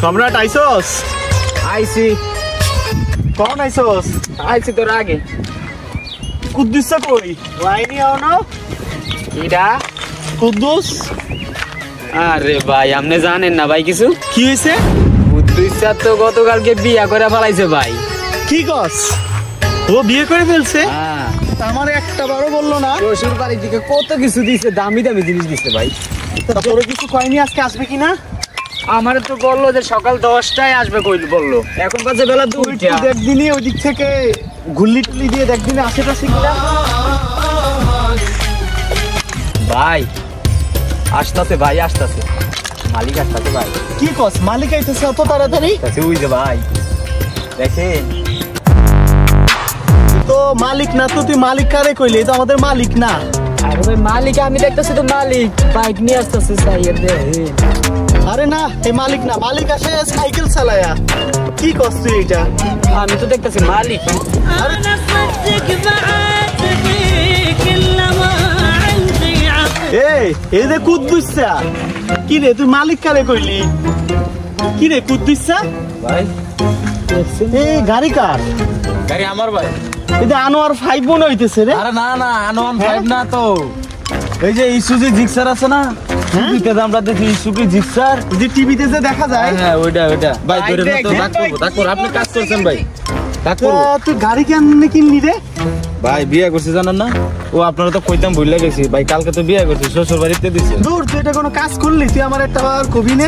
সম্রাট আইসোস? আইসি। কখন আইসোস? আইসি তোর আগে। কুদ্দুস কই? ওয়াইনি আনো ইডা কুদ্দুস। আরে ভাই আপনি জানেন না ভাই কিছু? কি হয়েছে? কুদ্দুস তো গতকালকে বিয়া করে ফেলাইছে ভাই। কি কস? ও বিয়ে করে ফেলছে? হ্যাঁ। আমার একটা বারও বললো না। শ্বশুর বাড়ির দিকে কত কিছু দিছে, দামি দামি জিনিস দিছে ভাই। তোরে কিছু কয়নি আজকে আসবে কিনা? আমার তো বললো যে সকাল 10টায় আসবে কইল বললো, এখন বাজে বেলা 2টা। দেখদিনই ওই দিক থেকে ঘুল্লি টুলি দিয়ে দেখদিনই আশেপাশে কিনা। ভাই আসতাছে ভাই, আসতাছে মালিক, আসতাছে ভাই। কি কস? মালিক আইতেছে অত তাড়াতাড়ি? ওই যে ভাই দেখেন। তো মালিক না তো, তুই মালিক কারে কইলি? এই তো আমাদের মালিক না। আরে ভাই মালিক আমি দেখতেছি তো, মালিক বাইক নিয়ে আসতেছে সাইয়ের দে। আরে না, এই মালিক না, মালিক আসে সাইকেল চালায়া। কি কস তুই এটা? আমি তো দেখতেছি মালিক। এই যে কুদ্দুসা, কি রে তুই মালিক কারে কইলি? কি রে কুদ্দুসা ভাই এই গাড়ি কার? গাড়ি আমার ভাই। এটা আনোয়ার 5 মনে হইতেছে রে। আরে না না, আনোয়ার 5 না তো, এই যে ইসুজি জিক্সার আছে না, টিভিতে আমরা দেখি ইসুজি জিক্সার, যে টিভিতে যে দেখা যায়। হ্যাঁ ওইটা ওইটা ভাই। ধরে না তো, ডাক করব আপনি কাজ করছেন ভাই, ডাক করব। তুই গাড়ি কেমনে কিনলি রে? ভাই বিয়ে করছে জানেন না? ও আপনারা তো কইতাম ভুলে গেছি ভাই, কালকে তো বিয়ে করছে, শ্বশুর বাড়িতে দিছে। দূর, তুই এটা কোনো কাজ করলি? তুই আমার একটা বার কবি নে।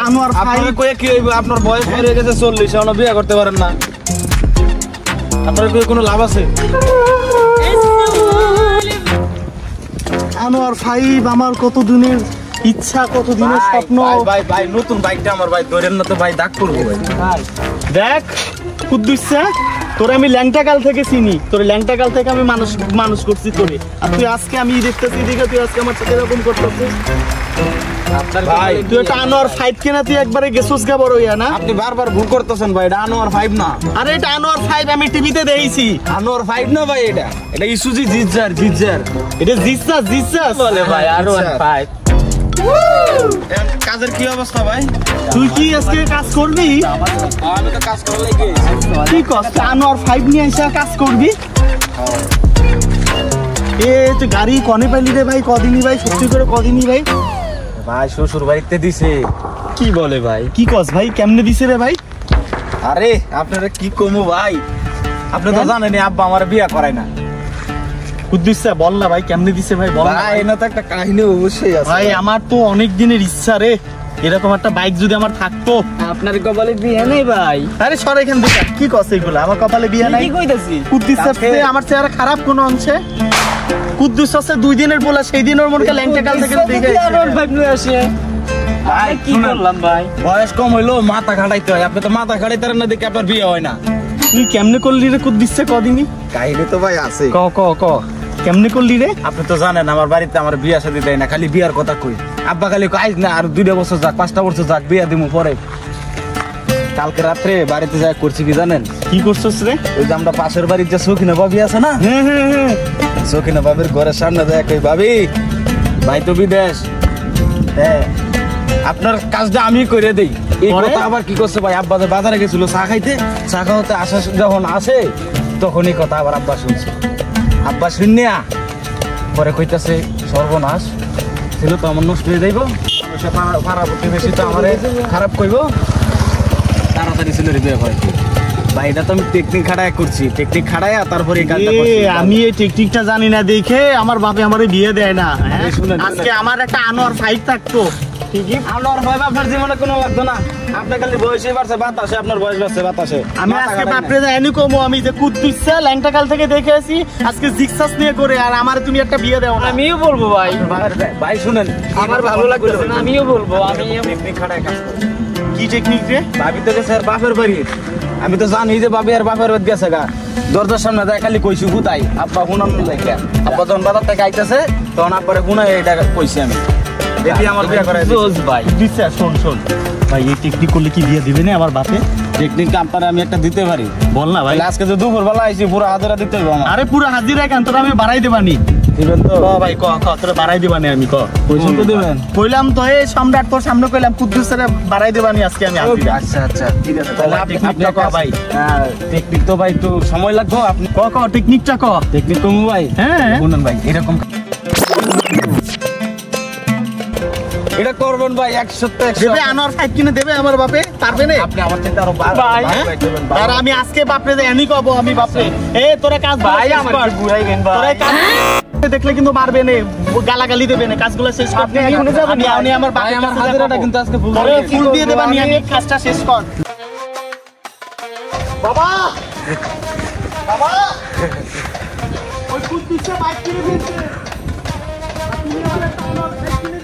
আনোয়ার 5 আপনারা কয়ে কি হইব? আপনার বয়স হয়ে গেছে 40, এখনো বিয়ে করতে পারেন না, আপনার কই কোনো লাভ আছে? আনোয়ার 5 আমার কত দিনের ইচ্ছা, কত দিনের স্বপ্ন। ভাই ভাই নতুন বাইকটা আমার ভাই, ধরেন না তো ভাই, ডাক করবো ভাই। দেখ কুদ্দুসা, তোরে আমি ল্যাংটাকাল থেকে চিনি, তোরে ল্যাংটাকাল থেকে আমি মানুষ করছি তোরে, আর তুই আজকে আমি দেখতেছি দেখে তুই আজকে আমার সাথে এরকম করতেছিস। ভাই তুই একটা আনোয়ার 5 কেনা তুই একবারে গেছস গা বড় ইয়া না? আপনি বারবার ভুল করতেছেন ভাই, এটা আনোয়ার 5 না। আরে এটা আনোয়ার 5, আমি টিভিতে দেখেছি। আনোয়ার 5 না ভাই, এটা ইসুজি জিক্সার। এটা জিসাস বলে ভাই আনোয়ার 5। কাজের কি অবস্থা ভাই? তুই কি আজকে কাজ করবি? আমি তো কাজ করার লাগি। কি কস? আনোয়ার 5 নিয়ে এসে কাজ করবি? এ তুই গাড়ি কনে পাইলি রে ভাই? কদিনই ভাই, সত্যি করে কদিনই ভাই? ভাই শ্বশুর বাড়িতে দিছে। কি বলে ভাই? কি কস ভাই? কেমনে দিছে রে ভাই? আরে আপনারা কি কমু ভাই, আপনি তো জানেন আব্বা আমার বিয়ে করায় না। কুদ্দুসা বল না ভাই, কেমনে দিছে ভাই? বল না ভাই, না তো একটা কাহিনী অবশ্যই আছে ভাই। আমার তো অনেক দিনের ইচ্ছা রে, এরকম একটা বাইক যদি আমার থাকতো। আপনার কপালে বিয়ে নেই ভাই? আরে সর এখান থেকে, কি কস এগুলো? আমার কপালে বিয়ে নাই? কি কইতাছি? কুদ্দুসা আমার চেহারা খারাপ কোন অংশে? কুদ্দুস আছে 2 দিনের বলা, সেই দিন ওর মনকে ল্যাংটাকাল থেকে দেখে আনোয়ার 5 নিয়ে আসি। ভাই কি করলাম ভাই? বয়স কম হইলো, মাথা খাটাইতে হয়। আপনি তো মাথা খাটাইতারেন না দেখে আপনার বিয়ে হয় না। তুই কেমনে করলি রে কুদ্দুসা কদিনই? কাহিনী তো ভাই আছে। ক কেমনে করলি রে? আপনি তো জানেন আমার বাড়িতে আমার বিয়া শাদী দেয় না, খালি বিয়ার কথা কই। আব্বা খালি আইস না, আর 2 বছর যাক, 5টা বছর যাক, বিয়া দিমু পরে। কালকে রাত্রে বাড়িতে যাই করছি কি জানেন? কি করছস রে? ওই যে আমরা পাশের বাড়ির যে সখিনা ভাবি আছে না, সখিনা ভাবির ঘরের সামনে দেখ, ওই ভাবি ভাই তো বিদেশ, হ্যাঁ আপনার কাজটা আমি করে দেই। এই কথা আবার কি করছে ভাই? আব্বা বাজারে গেছিল চা খাইতে, চা খাওয়াতে আসা যখন আসে তখন এই কথা আবার আব্বা শুনছে। আব্বা শুনিয়া পরে কইতাছে সর্বনাশ ছিল তো আমার নষ্ট হয়ে যাইব, পাড়া প্রতিবেশী তো আমার খারাপ কইব, তাড়াতাড়ি ছিল বিয়ে করে। ভাই এটা তো আমি টেকনিক খাটায় করছি, টেকনিক খাটায়া তারপরে আমি এই টেকনিকটা জানি না দেখে আমার বাপে আমারে বিয়ে দেয় না। আজকে আমার একটা আনোয়ার 5 থাকতো, ঠিকই আনোয়ার 5 আপনার জীবনে কোনো লাগতো না। আপনার খালি বয়সে বাড়ছে বাতাসে, আপনার বয়স বাড়ছে বাতাসে। আমি আজকে বাপরে যাইনি কমো, আমি যে কুদ্দুসা ল্যাংটাকাল থেকে দেখে আসি, আজকে জিক্সাস নিয়ে করে, আর আমার তুমি একটা বিয়ে দাও না। আমিও বলবো ভাই, ভাই শুনেন আমার ভালো লাগবে না, আমিও বলবো আমি টেকনিক খাটায় কাজ করি। কি টেকনিক রে? ভাবি তো স্যার বাপের বাড়ি, আমি তো জানি যে বাবি আর বাপের বাড়ি গেছে গা, দরজার সামনে দেয় খালি কইছি হুতাই আব্বা হুনান লেখা। আব্বা যখন বাজার থেকে আইতেছে তখন আব্বারে হুনাই এটা কইছি আমি, দেখি আমার বিয়ে করাই ভাই। দিছে শোন ভাই, এই টেকনিক করলে কি বিয়ে দিবে না আমার বাপে? টেকনিক আপনারা আমি একটা দিতে পারি, বল না ভাই। আজকে যে দুপুর বেলা আইছি পুরো হাজিরা দিতে হবে। আরে পুরো হাজিরা কেন, তোরা আমি বাড়াই দেবানি। দিবেন তো? ক ভাই ক তোরে বাড়াই দিবানি আমি ক পয়সা তো দিবেন? কইলাম তো এই সম্রাট তোর সামনে কইলাম কুদ্দুস স্যারে বাড়াই দিবানি আজকে আমি আসি না। আচ্ছা আচ্ছা ঠিক আছে তাহলে তাহলে টেকনিকটা ক ভাই। টেকনিক তো ভাই একটু সময় লাগবে। আপনি ক টেকনিকটা ক। টেকনিক কমু ভাই? হ্যাঁ শুনুন ভাই, এরকম এটা করবেন ভাই 100 দেবে আনোয়ার ফাইভ কিনে দেবে আমার বাপে পারবে না? আপনি আমার চিন্তা আরো ভাই আর আমি আজকে বাপরে যে এনি কব আমি বাপরে তোরা কাজ ভাই আমার ঘুরাইবেন তোরা ভাই। কাজ দেখলে কিন্তু মারবে না, গালাগালি দেবে না, কাজগুলো শেষ কর। আপনি এখনো যাবেন? আমি আমার ভাই বাপের আমার কাছে হাজিরাটা যাবো। কিন্তু আজকে ফুল তোরে হয়ে গেছে। ফুল দিয়ে দেবা নিয়ে আমি কাজটা শেষ কর। বাবা বাবা ওই কুদ্দুসে বাইক কিনে দিয়েছে। আর তুমি আমার একটা আনোয়ার ফাইভ কিনে